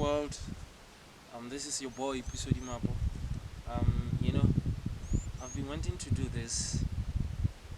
world. This is your boy Pisodi Mapo. I've been wanting to do this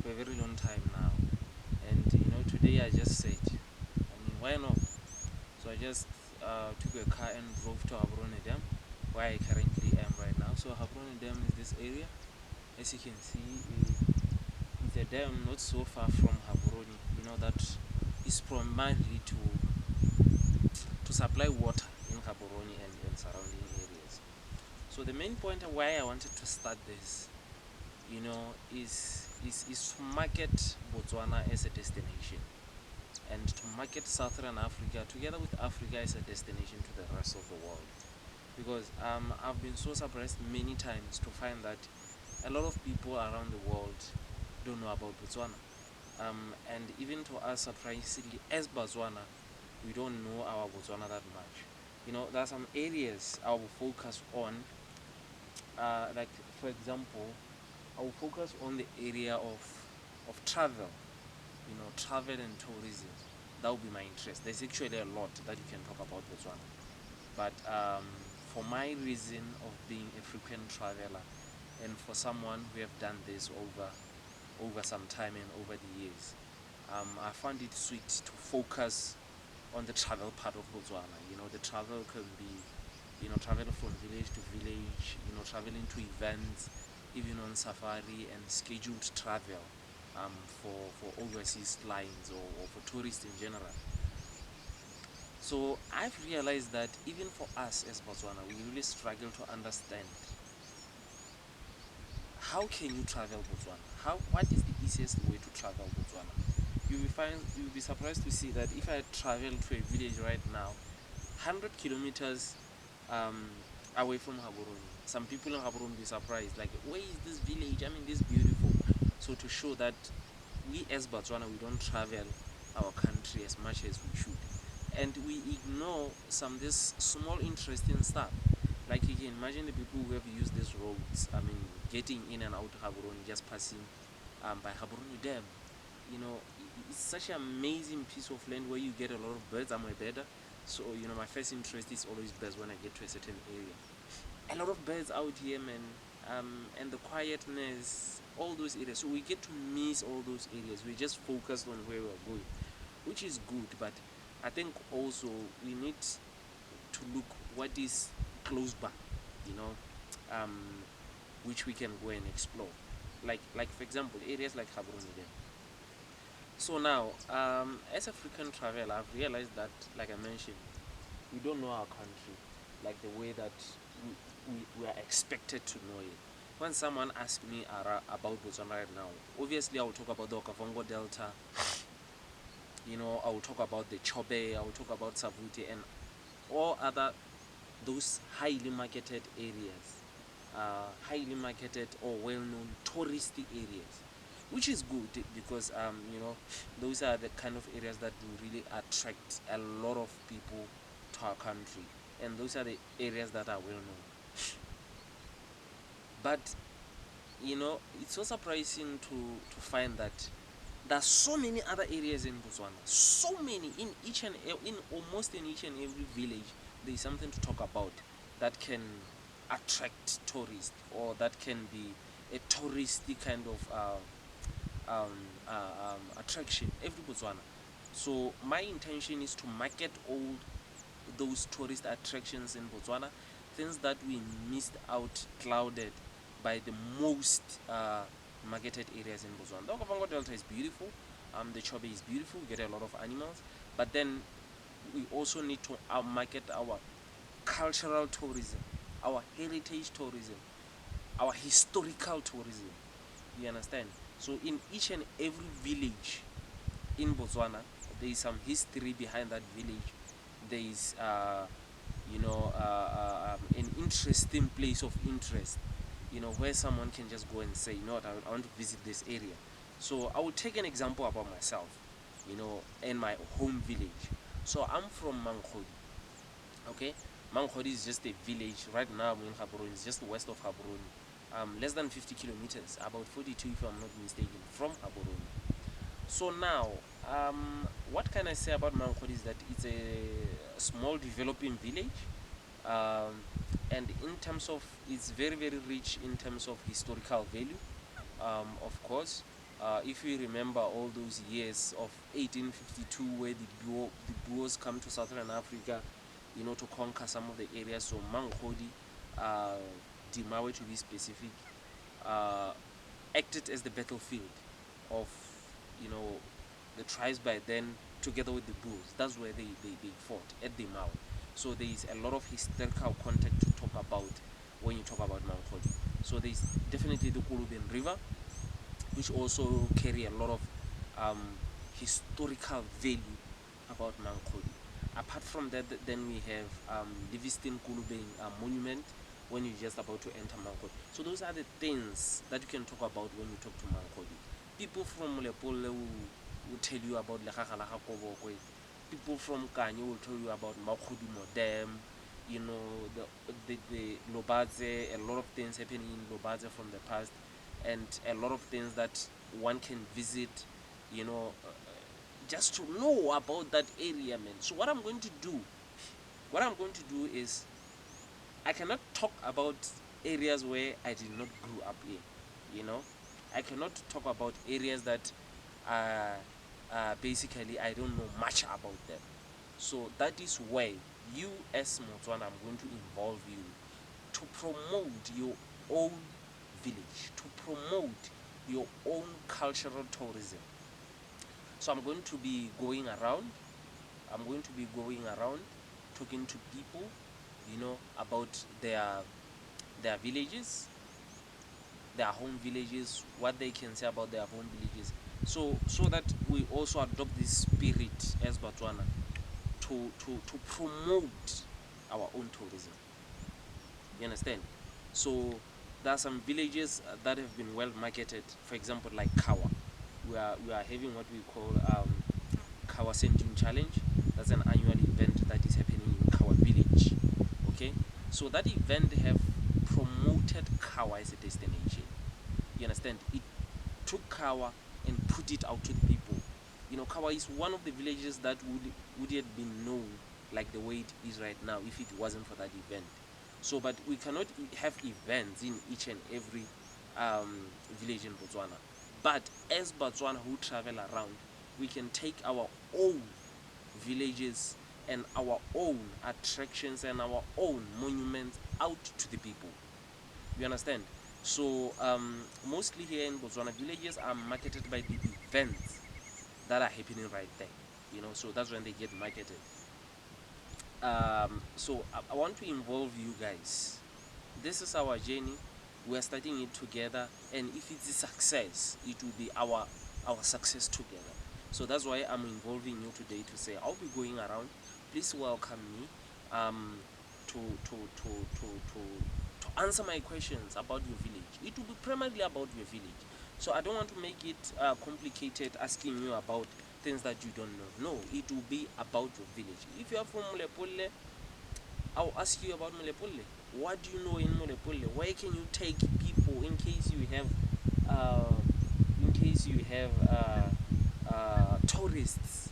for a very long time now, and today I just said, why not? So I just took a car and drove to Habrone Dam, where I currently am right now. So Habrone Dam is this area. As you can see, it's a dam not so far from Habrone. That is primarily to supply water in Gaborone and surrounding areas. So the main point of why I wanted to start this, is to market Botswana as a destination, and to market Southern Africa together with Africa as a destination to the rest of the world. Because I've been so surprised many times to find that a lot of people around the world don't know about Botswana. And even to us, surprisingly, as Botswana, we don't know our Botswana that much. There are some areas I will focus on, like for example, I will focus on the area of travel, travel and tourism. That will be my interest. There's actually a lot that you can talk about Botswana, but for my reason of being a frequent traveler, and for someone who have done this over some time and over the years, I found it sweet to focus on the travel part of Botswana. The travel can be, travel from village to village, traveling to events, even on safari, and scheduled travel for overseas lines, or for tourists in general. So I've realized that even for us as Botswana, we really struggle to understand how can you travel Botswana? What is the easiest way to travel Botswana? You'll be surprised to see that if I travel to a village right now, 100 kilometers away from Gaborone, some people in Gaborone will be surprised, like, where is this village? I mean, this beautiful. So to show that we as Botswana, we don't travel our country as much as we should, and we ignore some this small interesting stuff. Like, you can imagine the people who have used these roads, getting in and out of Gaborone, just passing by Gaborone Dam. It's such an amazing piece of land where you get a lot of birds. I'm a birder, so my first interest is always birds when I get to a certain area. A lot of birds out here, man, and the quietness, all those areas. So we get to miss all those areas. We just focused on where we're going, which is good. But I think also we need to look what is close by, you know, um, which we can go and explore. Like for example, areas like Gaborone. So now, as a frequent traveler, I've realized that, like I mentioned, we don't know our country like the way that we are expected to know it. When someone asks me about Botswana right now, obviously I will talk about the Okavango Delta, I will talk about the Chobe, I will talk about Savuti, and all other those highly marketed areas, highly marketed or well-known touristy areas, which is good because those are the kind of areas that will really attract a lot of people to our country, and those are the areas that are well known. But it's so surprising to find that there are so many other areas in Botswana, so many, in almost in each and every village there is something to talk about that can attract tourists, or that can be a touristy kind of attraction every Botswana. So my intention is to market all those tourist attractions in Botswana, things that we missed out, clouded by the most marketed areas in Botswana. The Okavango Delta is beautiful, the Chobe is beautiful, we get a lot of animals, but then we also need to market our cultural tourism, our heritage tourism, our historical tourism. You understand? So in each and every village in Botswana, there is some history behind that village. There is an interesting place of interest, where someone can just go and say, I want to visit this area. So I will take an example about myself, in my home village. So I'm from Mankhodi. Okay, Mankhodi is just a village right now in Gaborone. It's just west of Gaborone, less than 50 kilometers, about 42 if I'm not mistaken, from Gaborone. So now, What can I say about Mankodi is that it's a small developing village, um, and in terms of, it's very very rich in terms of historical value. Of course, if you remember all those years of 1852 where the Boers come to southern Africa, to conquer some of the areas. So Mankodi, Dimawe to be specific, uh, acted as the battlefield of, you know the tribes by then, together with the Boers. That's where they fought at the Mau. So there is a lot of historical context to talk about when you talk about Mankodi. So there is definitely the Kuluben River, which also carry a lot of um, historical value about Mankodi. Apart from that, then we have Livingston Kulubeng monument when you're just about to enter Mankodi. So those are the things that you can talk about when you talk to Mankodi. People from Lepole will tell you about Lekagalaga Kobokwe. People from Kanye will tell you about Makodimo Dam, the Lobadze, a lot of things happening in Lobadze from the past, and a lot of things that one can visit, you know, uh, just to know about that area, man. So what I'm going to do is, I cannot talk about areas where I did not grow up in, you know. I cannot talk about areas that basically I don't know much about them. So that is where you as Motswana, I'm going to involve you to promote your own village, to promote your own cultural tourism. So I'm going to be going around talking to people, about their villages, their home villages, what they can say about their home villages. So that we also adopt this spirit as Botswana to promote our own tourism. You understand? So there are some villages that have been well marketed. For example, like Kawa, we are having what we call Kawa Sending Challenge. That's an annual event that is happening in Kawa village. Okay, so that event have promoted Kawa as a destination. You understand? It took Kawa and put it out to the people. Kawa is one of the villages that would have been known like the way it is right now if it wasn't for that event. So, but we cannot have events in each and every village in Botswana. But as Botswana who travel around, we can take our own villages and our own attractions and our own monuments out to the people. You understand? So mostly here in Botswana, villages are marketed by the events that are happening right there. So that's when they get marketed. So I want to involve you guys. This is our journey. We are starting it together, and if it's a success, it will be our success together. So that's why I'm involving you today to say I'll be going around. Please welcome me to to to to to to answer my questions about your village. It will be primarily about your village. So I don't want to make it complicated, asking you about things that you don't know. No, it will be about your village. If you are from Mulepole, I'll ask you about Mulepole. What do you know in Mulepole? Where can you take people in case you have uh, tourists?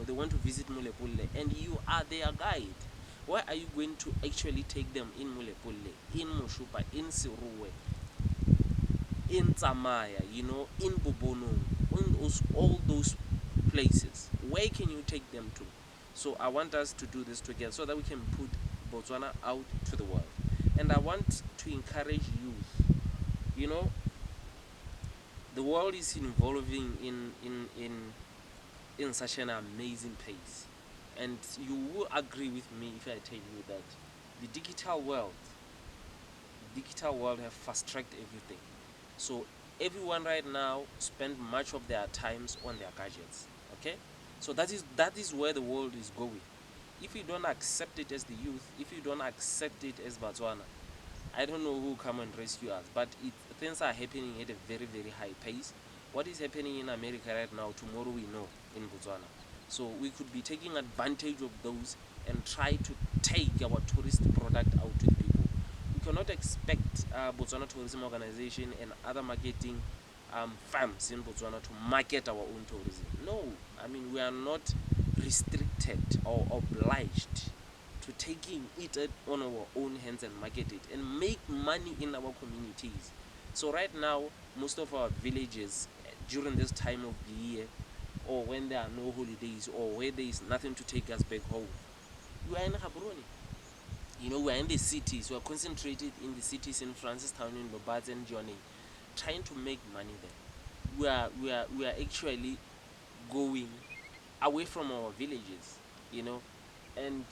They want to visit Mulepole, and you are their guide. Where are you going to actually take them in Mulepole, in Moshupa, in Siruwe, in Tsamaya, in Bobono, in all those places? Where can you take them to? So I want us to do this together so that we can put Botswana out to the world. And I want to encourage youth. The world is evolving in such an amazing pace. And you will agree with me if I tell you that the digital world have fast-tracked everything. So everyone right now spend much of their times on their gadgets. Okay? So that is where the world is going. If you don't accept it as the youth, if you don't accept it as Botswana, I don't know who will come and rescue us. But things are happening at a very, very high pace. What is happening in America right now, tomorrow we know in Botswana. So we could be taking advantage of those and try to take our tourist product out to the people. We cannot expect Botswana Tourism Organization and other marketing firms in Botswana to market our own tourism. No, I mean, we are not restricted or obliged to taking it on our own hands and market it and make money in our communities. So right now, most of our villages during this time of the year, or when there are no holidays, or where there is nothing to take us back home, we are in Gaborone. You know, we are in the cities. We are concentrated in the cities in Francistown, in Lobatse and Johnny, trying to make money there. We are actually going away from our villages, you know, and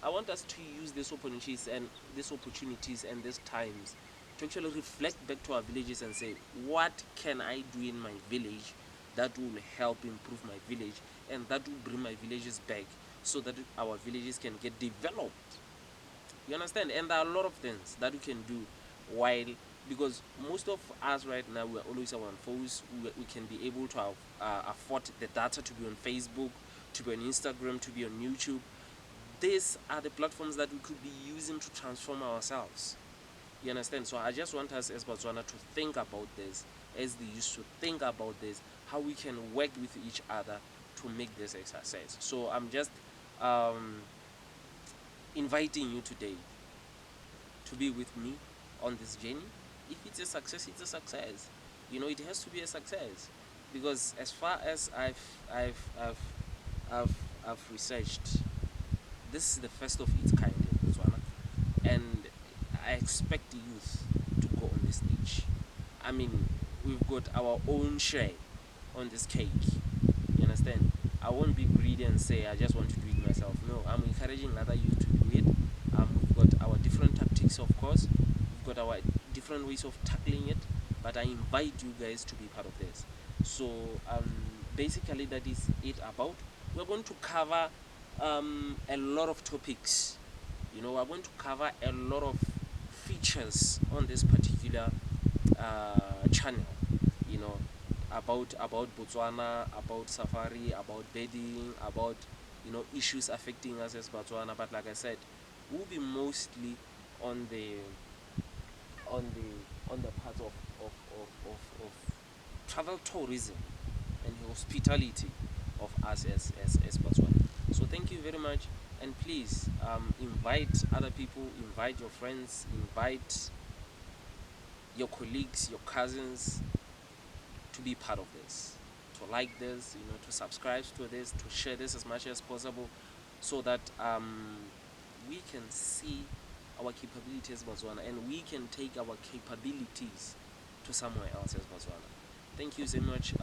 I want us to use these opportunities and these times to actually reflect back to our villages and say, what can I do in my village that will help improve my village and that will bring my villages back so that our villages can get developed. You understand? And there are a lot of things that we can do while, because most of us right now, we are always on phones. We can be able to afford the data to be on Facebook, to be on Instagram, to be on YouTube. These are the platforms that we could be using to transform ourselves. You understand? So I just want us as Botswana to think about this, as they used to think about this, how we can work with each other to make this a success. So I'm just um, inviting you today to be with me on this journey. If it's a success, it's a success. You know, it has to be a success, because as far as I've, I've researched, this is the first of its kind in Botswana, and I expect the youth to go on this stage. I mean, we've got our own share on this cake. You understand? I won't be greedy and say I just want to do it myself. No, I'm encouraging other youth to do it. We've got our different tactics, of course. We've got our different ways of tackling it, but I invite you guys to be part of this. So basically, that is it about. We're going to cover a lot of topics. You know, we're going to cover a lot of features on this particular channel. You know, about Botswana, about safari, about bedding, about, you know, issues affecting us as Botswana. But like I said, we'll be mostly on the part of travel tourism and hospitality of us as Botswana. So thank you very much, and please invite other people, invite your friends, invite your colleagues, your cousins, to be part of this, to like this, you know, to subscribe to this, to share this as much as possible, so that we can see our capabilities as Botswana, and we can take our capabilities to somewhere else as Botswana. Thank you so much.